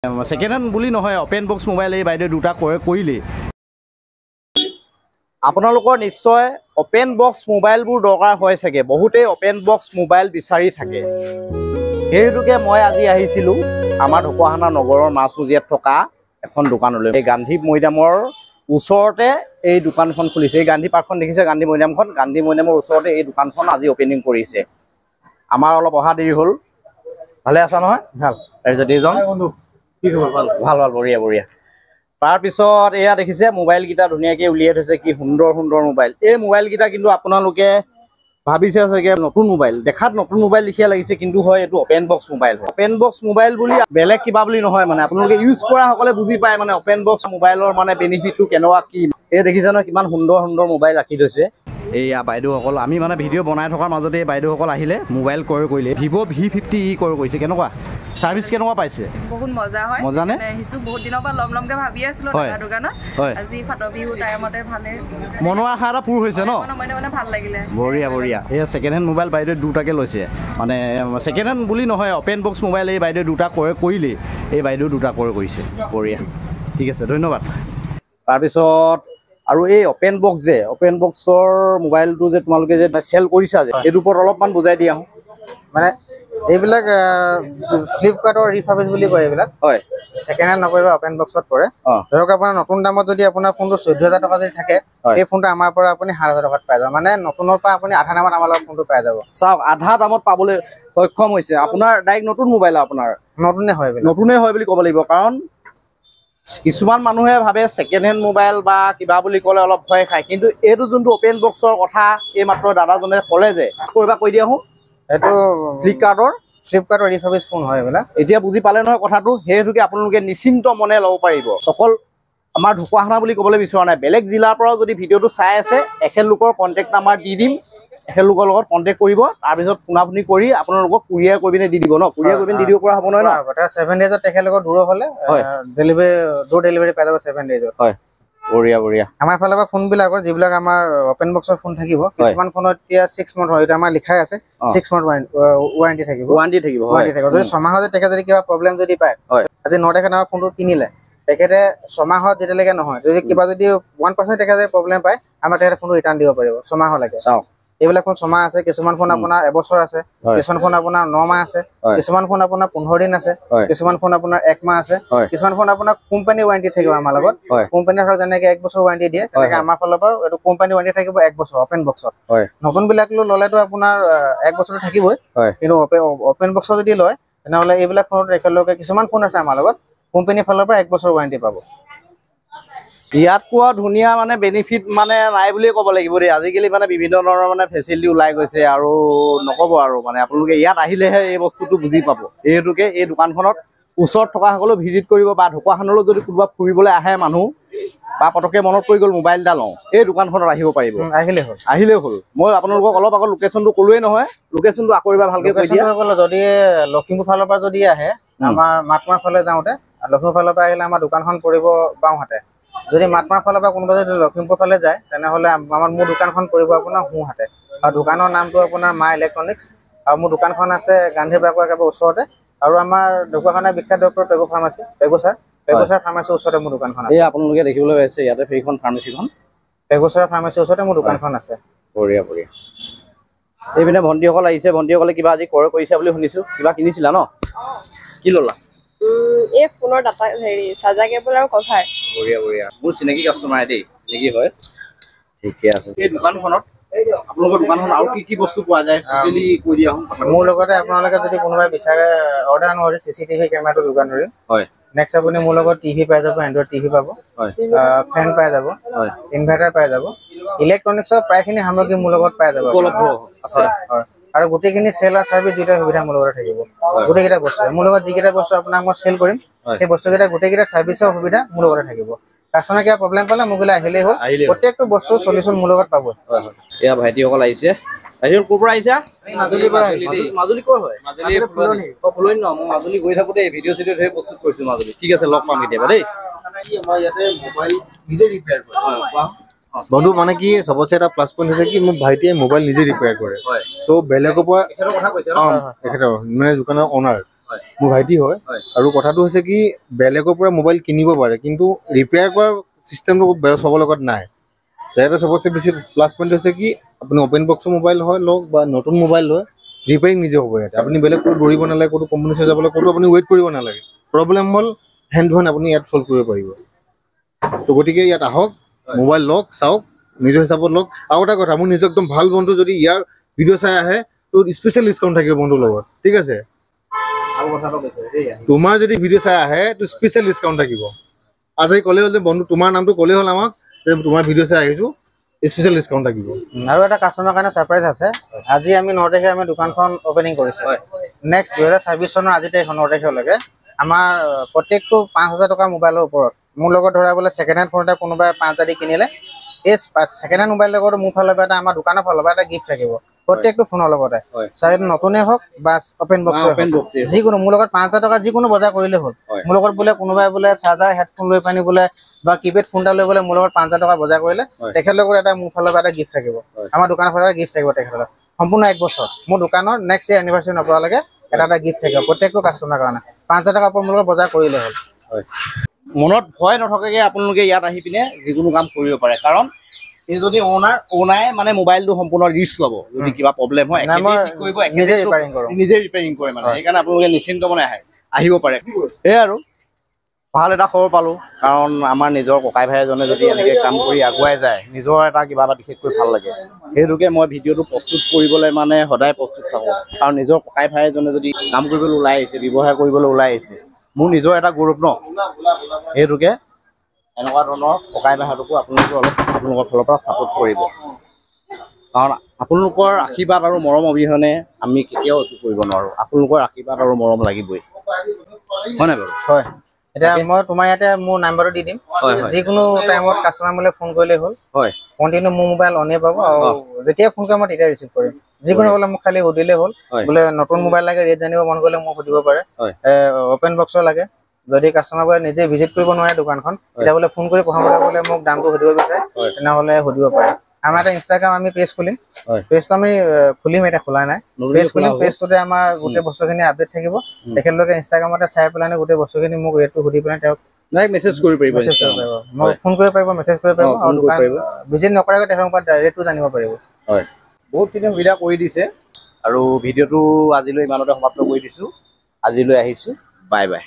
Second hand বুলি নহয়, open box mobile এই বাইদেউ দুটা কৰিলেই। আপোনালোকৰ নিশ্চয় অপেন বক্স মোবাইলবোৰ দৰকাৰ হয় চাগে, বহুতেই অপেন বক্স মোবাইল বিচাৰি থাকে। সেইটোকে মই আজি আহিছিলোঁ আমাৰ ঢকুৱাখানা নগৰৰ মাছমজিয়াত থকা এখন দোকানলৈ। এই গান্ধী মৈদামৰ ওচৰতে এই দোকানখন খুলিছে। এই গান্ধী পাৰ্কখন দেখিছে, গান্ধী মৈদামখন, গান্ধী মৈদামৰ ওচৰতে এই দোকানখন আজি অপেনিং কৰিছে। আমাৰ অলপ অহা দেৰি হ'ল। ভালে আছা নহয়? ভাল। তাৰপিছত এইজন কি খবৰ? ভাল ভাল ভাল, বঢ়িয়া বঢ়িয়া। তাৰপিছত এয়া দেখিছে মোবাইলকেইটা ধুনীয়াকৈ উলিয়াই থৈছে, কি সুন্দৰ সুন্দৰ মোবাইল। এই মোবাইলকেইটা কিন্তু আপোনালোকে ভাবিছে চাগে নতুন মোবাইল, দেখাত নতুন মোবাইল লিখিয়া লাগিছে, কিন্তু হয় এইটো open box mobile. Open box mobile বুলি বেলেগ কিবা বুলি নহয়, মানে আপোনালোকে ইউজ কৰা সকলে বুজি পায় মানে অপেন বক্স মোবাইলৰ মানে বেনিফিটটো কেনেকুৱা কি। এই দেখিছে নহয় কিমান সুন্দৰ সুন্দৰ মোবাইল ৰাখি থৈছে। এইয়া বাইদেউসকল, আমি মানে ভিডিঅ' বনাই থকাৰ মাজতে এই বাইদেউসকল আহিলে, মোবাইল ক্ৰয় কৰিলে। ভিভ' V50 ক্ৰয় কৰিছে। কেনেকুৱা ছাৰ্ভিচ, কেনেকুৱা পাইছে? বহুত মজা হয়। মজানে? আহিছোঁ বহুত দিনৰ পৰা লমকে ভাবি আছিলোঁ দোকানত। আজি ফাটৰ বিহুৰ টাইমতে ভালে মনৰ আশা এটা পূৰ হৈছে ন? মানে ভাল লাগিলে। বঢ়িয়া বঢ়িয়া। এই ছেকেণ্ড হেণ্ড মোবাইল বাইদেউ দুটাকে লৈছে, মানে ছেকেণ্ড হেণ্ড বুলি নহয়, অপেন বক্স মোবাইল এই বাইদেউ দুটা কৰিলেই। এই বাইদেউ দুটা ক্ৰয় কৰিছে। বঢ়িয়া, ঠিক আছে, ধন্যবাদ। তাৰপিছত আৰু এই অপেন বক্স যে, অপেন বক্সৰ মোবাইলটো যে তোমালোকে যে চেল কৰিছা যে, এইটোৰ ওপৰত অলপমান বুজাই দিয়া। মানে এইবিলাক ফ্লিপকাৰ্টৰ ৰিফাৰ্বিছ বুলি কয় এইবিলাক। হয়, ছেকেণ্ড হেণ্ড নকৰিব, অপেন বক্সত পৰে। ধৰক আপোনাৰ নতুন দামত যদি আপোনাৰ ফোনটো 14,000 টকা যদি থাকে, এই ফোনটো আমাৰ পৰা আপুনি 7,000 টকাত পাই যাব। মানে নতুনৰ পৰা আপুনি আধা দামত আমাৰ লগত ফোনটো পাই যাব। চাওক, আধা দামত পাবলৈ সক্ষম হৈছে। আপোনাৰ ডাইৰেক্ট নতুন মোবাইল, আপোনাৰ নতুনে হয়, নতুনে হয় বুলি ক'ব লাগিব। কাৰণ কিছুমান মানুহে ভাবে ছেকেণ্ড হেণ্ড মোবাইল বা কিবা বুলি ক'লে অলপ ভয় খায়, কিন্তু এইটো যোনটো অপেন বক্সৰ কথা এই মাত্ৰ দাদাজনে ক'লে যে, কৈ দিয়া হওক, এইটো ফ্লিপকাৰ্টৰ ৰিফাৰ্বিছ ফোন হয় এইবিলাক। এতিয়া বুজি পালে নহয় কথাটো? সেইটোকে আপোনালোকে নিশ্চিন্ত মনে ল'ব পাৰিব। অকল আমাৰ ঢকুৱাখানা বুলি ক'বলৈ বিচৰা নাই, বেলেগ জিলাৰ পৰাও যদি ভিডিঅ'টো চাই আছে, এখেতলোকৰ কণ্টেক্ট নাম্বাৰ দি দিম, এখেতলোকৰ লগত কণ্টেক্ট কৰিব। তাৰপিছত ফোনাফোনি কৰি আপোনালোকক কুৰিয়াৰ কৰি পিনে দি দিব ন? কুৰিয়াৰ কৰি পিনে দি দিব পৰা হ'ব নহয় ন? 7 ডেজত তেখেতলোকৰ দূৰ হ'লে ডেলিভাৰী পাই যাব 7 ডেজত। হয়, বঢ়িয়া বঢ়িয়া। আমাৰ ফালৰ পৰা ফোনবিলাকৰ যিবিলাক আমাৰ অপেন বক্সৰ ফোন থাকিব, কিছুমান ফোনত এতিয়া 6 মান্থ হয়, আমাৰ লিখাই আছে 6 মান্থ ৱাৰেণ্টি থাকিব। যদি 6 মাহত তেখেতে যদি কিবা প্ৰব্লেম যদি পায়, আজি 9 তাৰিখে আমাৰ ফোনটো কিনিলে, তেখেতে 6 মাহত যেতিয়ালৈকে নহয়, যদি কিবা যদি 1% তেখেতে প্ৰব্লেম পায়, আমাৰ তেখেতে ফোনটো ৰিটাৰ্ণ দিব পাৰিব 6 মাহলৈকে। চাওক, এইবিলাক ফোন 6 মাহ আছে, কিছুমান ফোন আপোনাৰ এবছৰ আছে, কিছুমান ফোন আপোনাৰ 9 মাহ আছে, কিছুমান ফোন আপোনাৰ 15 দিন আছে, কিছুমান ফোন আপোনাৰ 1 মাহ আছে, কিছুমান ফোন আপোনাৰ কোম্পানী ৱাৰেণ্টি থাকিব আমাৰ লগত। কোম্পানীৰ ফালৰ যেনেকে 1 বছৰ ৱাৰেণ্টি দিয়ে, তেনেকে আমাৰ ফালৰ পৰা এইটো কোম্পানী ৱাৰেণ্টি থাকিব 1 বছৰ অপেন বক্সত। নতুন বিলাক ল'লেতো আপোনাৰ 1 বছৰ থাকিবই, কিন্তু অপেন বক্সত যদি লয় তেনেহ'লে এইবিলাক ফোনত একেলগে কিছুমান ফোন আছে আমাৰ লগত, কোম্পানীৰ ফালৰ পৰা 1 বছৰ ৱাৰেণ্টি পাব। ইয়াত পোৱা ধুনীয়া মানে বেনিফিট মানে নাই বুলিয়ে ক'ব লাগিব দেই। আজিকালি মানে বিভিন্ন ধৰণৰ মানে ফেচিলিটি ওলাই গৈছে, আৰু নক'ব আৰু মানে আপোনালোকে ইয়াত আহিলেহে এই বস্তুটো বুজি পাব। এইটোকে এই দোকানখনত ওচৰত থকা সকলো ভিজিট কৰিব, বা ঢকুৱাখানালৈ যদি কোনোবা ফুৰিবলৈ আহে মানুহ, বা পটককৈ মনত পৰি গ'ল মোবাইল এটা লওঁ, এই দোকানখনত আহিব পাৰিব। আহিলেই হ'ল। মই আপোনালোকক অলপ আগত লোকেশ্যনটো ক'লোৱেই নহয়, লোকেশ্যনটো আকৌ এবাৰ ভালকৈ কৈ দিয়া। যদি লখিমপুৰ ফালৰ পৰা যদি আহে, আমাৰ মাতমাৰ ফালে যাওঁতে, লখিমপুৰ ফালৰ পৰা আহিলে আমাৰ দোকানখন পৰিব বাওঁহাতে। যদি মাতমাৰ ফালৰ পৰা কোনোবা যদি লখিমপুৰ ফালে যায়, তেনেহ'লে মোৰ দোকানখন পৰিব আপোনাৰ সোঁহাতে। আৰু দোকানৰ নামটো আপোনাৰ মা ইলেক্ট্ৰনিক্স। আৰু মোৰ দোকানখন আছে গান্ধী পাৰ্কৰ একেবাৰে ওচৰতে। আৰু আমাৰ ঢকুৱাখানাৰ বিখ্যাত ডক্টৰ পেগু ফাৰ্মাচী, পেগুচাৰ ফাৰ্মাচীৰ ওচৰতে মোৰ দোকানখন আছে। এই আপোনালোকে দেখিবলৈ পাইছে ইয়াতে সেইখন ফাৰ্মাচীখন, পেগুচাৰ ফাৰ্মাচীৰ ওচৰতে মোৰ দোকানখন আছে। বঢ়িয়া বঢ়িয়া। এইপিনে ভণ্টিসকল আহিছে, ভণ্টিসকলে কিবা আজি ক্ৰয় কৰিছে বুলি শুনিছোঁ। কিবা কিনিছিলা ন? কি ল'লা? এই ফোনৰ ডাটা চাৰ্জাৰ কেবল আৰু কভাৰ। বঢ়িয়া বঢ়িয়া। মোৰ চিনাকি কাষ্টমাৰ দেই, চিনাকি হয়। ঠিকে আছে। এই দোকানখনত আপোনালোকৰ দোকানখনত আৰু কি কি বস্তু পোৱা যায় কৈ দিয়া। মোৰ লগতে আপোনালোকে যদি কোনোবাই বিচাৰে অৰ্ডাৰ অনুসৰি CCTV কেমেৰাটো যোগান ধৰিম। হয়। নেক্সট আপুনি মোৰ লগত টিভি পাই যাব, এণ্ড্ৰইড টিভি পাব, ফেন পাই যাব, ইনভাৰ্টাৰ পাই যাব, ইলেক্ট্ৰনিক্সৰ প্ৰায়খিনি সামগ্ৰী মোৰ লগত পাই যাব। উপলব্ধ আছে। আৰু গোটেইখিনি চেল আৰু চাৰ্ভিছ দুইটা সুবিধা মোৰ লগত থাকিব। গোটেইকেইটা বস্তু মোৰ লগত যিকেইটা বস্তু আপোনাক মই চেল কৰিম, সেই বস্তুকেইটা গোটেইকেইটা চাৰ্ভিছৰ সুবিধা মোৰ লগতে থাকিব। কাষ্টমাৰ কিবা প্ৰব্লেম পালে মোবাইল আহিলেই হ'ল, প্ৰত্যেকটো বস্তু চলিউশ্যন মোৰ লগত পাব। এয়া ভাইটিসকল আহিছে। ভাইটিসকল ক'ৰ পৰা আহিছা? মাজুলীৰ পৰা আহিছে। মাজুলী ক'ৰ হয়? ফুলনি ন? মই মাজুলী গৈ থাকোঁতে ভিডিঅ' চিডিঅ' ধেৰ প্ৰস্তুত কৰিছোঁ মাজুলী। ঠিক আছে, লগ পাম কেতিয়াবা দেই। মই ইয়াতে মোবাইল নিজে ৰিপেয়াৰ কৰোঁ। বন্ধু মানে কি সবচে এটা প্লাস পইণ্ট হৈছে কি মোৰ ভাইটিয়ে মোবাইল নিজে ৰিপেয়াৰ কৰে। চ' বেলেগৰ পৰা মানে দোকানৰ অনাৰ মোৰ ভাইটি হয় আৰু কথাটো হৈছে কি বেলেগৰ পৰা মোবাইল কিনিব পাৰে কিন্তু ৰিপেয়াৰ কৰাৰ চিষ্টেমটো চবৰ লগত নাই এটা চবতছে বেছি প্লাছ পইণ্ট হৈছে কি আপুনি অপেন বক্সৰ মোবাইল হয় লওক বা নতুন মোবাইল হয় ৰিপেয়াৰিং নিজে হ'ব ইয়াতে আপুনি বেলেগ ক'তো দৌৰিব নালাগে ক'তো কোম্পানী যাবলৈ ক'তো আপুনি ৱেইট কৰিব নালাগে প্ৰব্লেম হ'ল হেণ্ড টু হেণ্ড আপুনি ইয়াত ছল্ভ কৰিব পাৰিব তো গতিকে ইয়াত আহক মোবাইল লওক চাওক নিজৰ হিচাপত লওক আৰু এটা কথা মোৰ নিজৰ একদম ভাল বন্ধু যদি ইয়াৰ ভিডিঅ' চাই আহে তো স্পেচিয়েল ডিছকাউণ্ট থাকিব বন্ধুৰ লগত ঠিক আছে তোমাৰ যদি ভিডিঅ' চাই আহে তো স্পেচিয়েল ডিছকাউণ্ট থাকিব আজি ক'লে হ'ল যে বন্ধু তোমাৰ নামটো ক'লে হ'ল আমাক যে তোমাৰ ভিডিঅ' চাই আহিছোঁ স্পেচিয়েল ডিছকাউণ্ট থাকিব আৰু এটা কাষ্টমাৰৰ কাৰণে ছাৰপ্ৰাইজ আছে আজি আমি 9 তাৰিখে আমি দোকানখন অপেনিং কৰিছোঁ নেক্সট 2026 চনৰ আজি তাৰিখ 9 তাৰিখলৈকে আমাৰ প্ৰত্যেকটো 5,000 টকাৰ মোবাইলৰ ওপৰত মোৰ লগত ধৰা বোলে ছেকেণ্ড হেণ্ড ফোন এটা কোনোবাই 5,000 দি কিনিলে এই ছেকেণ্ড হেণ্ড মোবাইল লগত মোৰ ফালৰ পৰা এটা আমাৰ দোকানৰ ফালৰ পৰা এটা গিফ্ট থাকিব প্ৰত্যেকটো ফোনৰ লগতে চাই নতুনেই হওক বা অপেন বক্স যিকোনো মোৰ লগত 5,000 টকা যিকোনো বজাৰ কৰিলে হ'ল মোৰ লগত বোলে কোনোবাই বোলে চাৰ্জাৰ হেডফোন লৈ পানি বোলে বা কিপেড ফোন এটা লৈ বোলে মোৰ লগত 5,000 টকা বজাৰ কৰিলে তেখেতৰ লগত এটা মোৰ ফালৰ পৰা এটা গিফ্ট থাকিব আমাৰ দোকানৰ ফালৰ পৰা গিফ্ট থাকিব তেখেতৰ সম্পূৰ্ণ 1 বছৰ মোৰ দোকানৰ নেক্সট ইয়াৰ এনিভাৰ্চাৰী নপৰালৈকে এটা গিফ্ট থাকিব প্ৰত্যেকটো কাষ্টমাৰৰ কাৰণে 5,000 টকা মোৰ লগত বজাৰ কৰিলে হ'ল মনত ভয় নথকাকৈ আপোনালোকে ইয়াত আহি পিনে যিকোনো কাম কৰিব পাৰে কাৰণ এই যদি অ'নাৰে মানে মোবাইলটো সম্পূৰ্ণ ৰিস্ক ল'ব যদি কিবা প্ৰব্লেম হয় নিজে ৰিপেয়াৰিং কৰে মানে সেইকাৰণে আপোনালোকে নিশ্চিন্ত মনে আহিব পাৰে সেয়াই আৰু ভাল এটা খবৰ পালোঁ কাৰণ আমাৰ নিজৰ ককাই ভাই এজনে যদি এনেকৈ কাম কৰি আগুৱাই যায় নিজৰ এটা কিবা এটা বিশেষকৈ ভাল লাগে সেইটোকে মই ভিডিঅ'টো প্ৰস্তুত কৰিবলৈ মানে সদায় প্ৰস্তুত থাকোঁ কাৰণ নিজৰ ককাই ভাই এজনে যদি কাম কৰিবলৈ ওলাই আহিছে ব্যৱসায় কৰিবলৈ ওলাই আহিছে মোৰ নিজৰ এটা গৌৰৱ ন সেইটোকে এনেকুৱা ধৰণৰ ককাই ভাইহঁতকো আপোনালোকে অলপ আপোনালোকৰ ফালৰ পৰা ছাপোৰ্ট কৰিব কাৰণ আপোনালোকৰ আশীৰ্বাদ আৰু মৰম অবিহনে আমি কেতিয়াও একো কৰিব নোৱাৰোঁ আপোনালোকৰ আশীৰ্বাদ আৰু মৰম লাগিবই হয় নাই বাৰু হয় এতিয়া মই তোমাৰ ইয়াতে মোৰ নাম্বাৰটো দি দিম যিকোনো টাইমত কাষ্টমাৰ মোলৈ ফোন কৰিলে হ'ল হয় কণ্টিনিউ মোৰ মোবাইল অনে পাব আৰু যেতিয়া ফোন কৰিম মই তেতিয়া ৰিচিভ কৰিম যিকোনো বোলে মোক খালি সুধিলে হ'ল বোলে নতুন মোবাইল লাগে ৰেট জানিব মন গ'লে মোক সুধিব পাৰে অপেন বক্সৰ লাগে যদি কাষ্টমাৰ বোলে নিজে ভিজিট কৰিব নোৱাৰে দোকানখন তেতিয়া বোলে ফোন কৰি প্ৰথমতে বোলে মোক দামটো সুধিব বিচাৰে তেনেহ'লে সুধিব পাৰে আমাৰ এটা ইনষ্টাগ্ৰাম আমি পেজ খুলিম পেজটো আমি খুলিম এতিয়া খোলা নাই পেজ খুলিম পেজটোতে আমাৰ গোটেই বস্তুখিনি আপডেট থাকিব তেখেতলোকে ইনষ্টাগ্ৰামতে চাই পেলাই গোটেই বস্তুখিনি মোক ৰেটটো সুধি পেলাই তেওঁক মেছেজ কৰিব পাৰিব মই ফোন কৰিব পাৰিব মেছেজ কৰিব পাৰিব আৰু দোকান ভিজিট নকৰাকৈ তেওঁলোকৰ ৰেটটো জানিব পাৰিব হয় বহুতখিনি সুবিধা কৰি দিছে আৰু ভিডিঅ'টো আজিলৈ ইমানতে সমাপ্ত কৰি দিছোঁ আজিলৈ আহিছোঁ বাই বাই